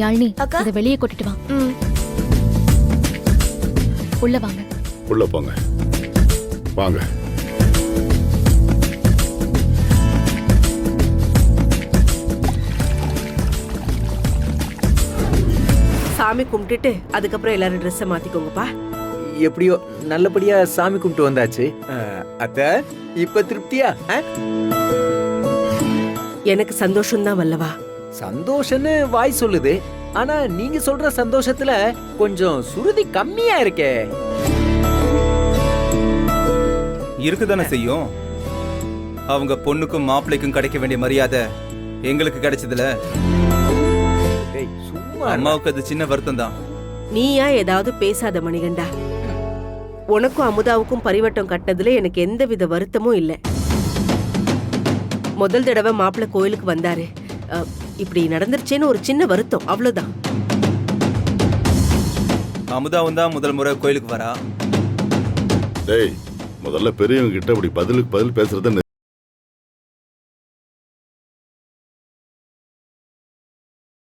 யாழினி அக்கா. இதை வெளியே கொட்டிட்டு வா. உள்ள வாங்க. உள்ள போங்க. வாங்க. சாமி கும்பிட்டுட்டு அதுக்கப்புறம் எல்லாரும் ட்ரெஸ்ஸை மாத்திக்கோங்கப்பா. எப்படியோ நல்லபடியா சாமி கும்பிட்டு வந்தாச்சு. அத்த இப்ப திருப்தியா? எனக்கு சந்தோஷம்தான் வல்லவா. சந்தோஷம்னு வாய் சொல்லுது, ஆனா நீங்க சொல்ற சந்தோஷத்துல கொஞ்சம் சுருதி கம்மியா இருக்கே. இருக்குதானே செய்யும். அவங்க பொண்ணுக்கும் மாப்பிள்ளைக்கும் கிடைக்க வேண்டிய மரியாதை எங்களுக்கு கிடைச்சதுல டேய், சும்மா அம்மாவுக்கு அது சின்ன வருத்தம் தான். நீயா ஏதாவது பேசாத மணிகண்டா. உனக்கும் அமுதாவுக்கும் பரிவட்டம் கட்டினதுல எனக்கு எந்தவித வருத்தமும் இல்லை. முதல் தடவை மாப்பிள்ளை கோயிலுக்கு வந்தாரு, இப்படி நடந்துருச்சேன்னு ஒரு சின்ன வருத்தம், அவ்வளவுதான். அமுதாவும் தான் முதல் முறை கோயிலுக்கு வரா. டேய், முதல்ல பெரியவங்க கிட்ட இப்படி பதிலுக்கு பதில் பேசுறத